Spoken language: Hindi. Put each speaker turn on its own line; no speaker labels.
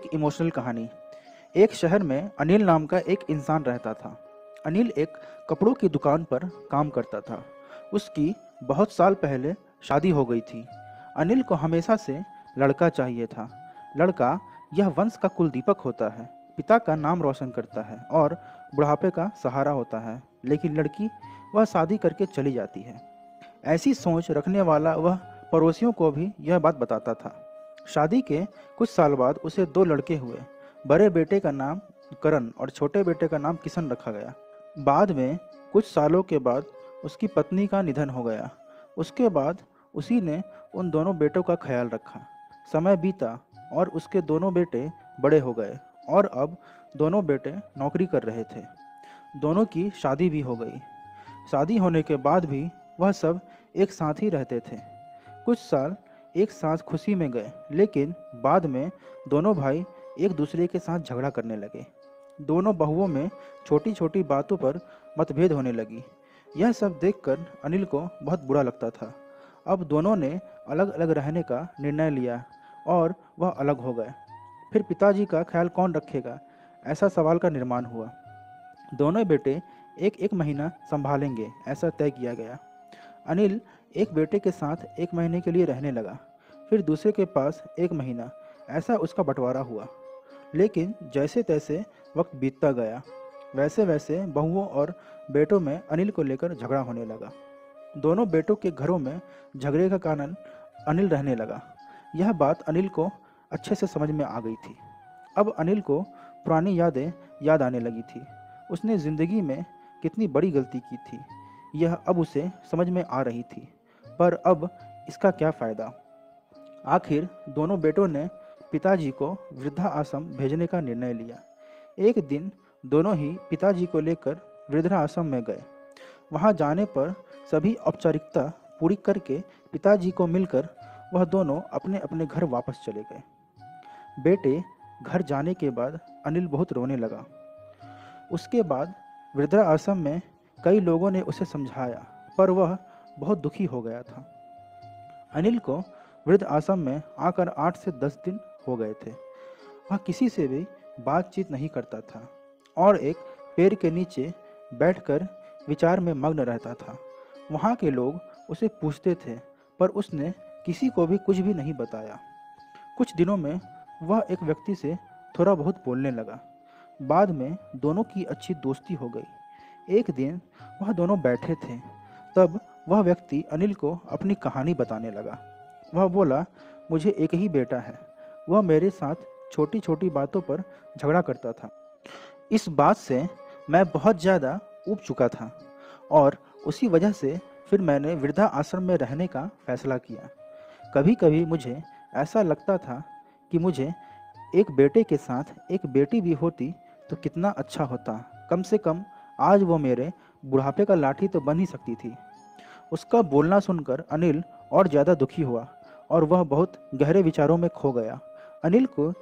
एक इमोशनल कहानी। एक शहर में अनिल नाम का एक इंसान रहता था। अनिल एक कपड़ों की दुकान पर काम करता था। उसकी बहुत साल पहले शादी हो गई थी। अनिल को हमेशा से लड़का चाहिए था। लड़का यह वंश का कुल दीपक होता है, पिता का नाम रोशन करता है और बुढ़ापे का सहारा होता है। लेकिन लड़की, वह शादी करके चली जाती है। ऐसी सोच रखने वाला वह पड़ोसियों को भी यह बात बताता था। शादी के कुछ साल बाद उसे दो लड़के हुए। बड़े बेटे का नाम करण और छोटे बेटे का नाम किशन रखा गया। बाद में कुछ सालों के बाद उसकी पत्नी का निधन हो गया। उसके बाद उसी ने उन दोनों बेटों का ख्याल रखा। समय बीता और उसके दोनों बेटे बड़े हो गए और अब दोनों बेटे नौकरी कर रहे थे। दोनों की शादी भी हो गई। शादी होने के बाद भी वह सब एक साथ ही रहते थे। कुछ साल एक साथ खुशी में गए, लेकिन बाद में दोनों भाई एक दूसरे के साथ झगड़ा करने लगे। दोनों बहुओं में छोटी छोटी बातों पर मतभेद होने लगी। यह सब देखकर अनिल को बहुत बुरा लगता था। अब दोनों ने अलग अलग रहने का निर्णय लिया और वह अलग हो गए। फिर पिताजी का ख्याल कौन रखेगा, ऐसा सवाल का निर्माण हुआ। दोनों बेटे एक एक महीना संभालेंगे, ऐसा तय किया गया। अनिल एक बेटे के साथ एक महीने के लिए रहने लगा, फिर दूसरे के पास एक महीना, ऐसा उसका बंटवारा हुआ। लेकिन जैसे तैसे वक्त बीतता गया, वैसे वैसे बहुओं और बेटों में अनिल को लेकर झगड़ा होने लगा। दोनों बेटों के घरों में झगड़े का कारण अनिल रहने लगा। यह बात अनिल को अच्छे से समझ में आ गई थी। अब अनिल को पुरानी यादें याद आने लगी थी। उसने ज़िंदगी में कितनी बड़ी गलती की थी, यह अब उसे समझ में आ रही थी। पर अब इसका क्या फ़ायदा। आखिर दोनों बेटों ने पिताजी को वृद्धा आश्रम भेजने का निर्णय लिया। एक दिन दोनों ही पिताजी को लेकर वृद्धा आश्रम में गए। वहां जाने पर सभी औपचारिकता पूरी करके पिताजी को मिलकर वह दोनों अपने अपने घर वापस चले गए। बेटे घर जाने के बाद अनिल बहुत रोने लगा। उसके बाद वृद्धा आश्रम में कई लोगों ने उसे समझाया, पर वह बहुत दुखी हो गया था। अनिल को वृद्ध आश्रम में आकर 8 से 10 दिन हो गए थे। वह किसी से भी बातचीत नहीं करता था और एक पेड़ के नीचे बैठकर विचार में मग्न रहता था। वहाँ के लोग उसे पूछते थे, पर उसने किसी को भी कुछ भी नहीं बताया। कुछ दिनों में वह एक व्यक्ति से थोड़ा बहुत बोलने लगा। बाद में दोनों की अच्छी दोस्ती हो गई। एक दिन वह दोनों बैठे थे, तब वह व्यक्ति अनिल को अपनी कहानी बताने लगा। वह बोला, मुझे एक ही बेटा है। वह मेरे साथ छोटी छोटी बातों पर झगड़ा करता था। इस बात से मैं बहुत ज़्यादा ऊब चुका था और उसी वजह से फिर मैंने वृद्धा आश्रम में रहने का फैसला किया। कभी कभी मुझे ऐसा लगता था कि मुझे एक बेटे के साथ एक बेटी भी होती तो कितना अच्छा होता। कम से कम आज वो मेरे बुढ़ापे का लाठी तो बन ही सकती थी। उसका बोलना सुनकर अनिल और ज़्यादा दुखी हुआ और वह बहुत गहरे विचारों में खो गया। अनिल को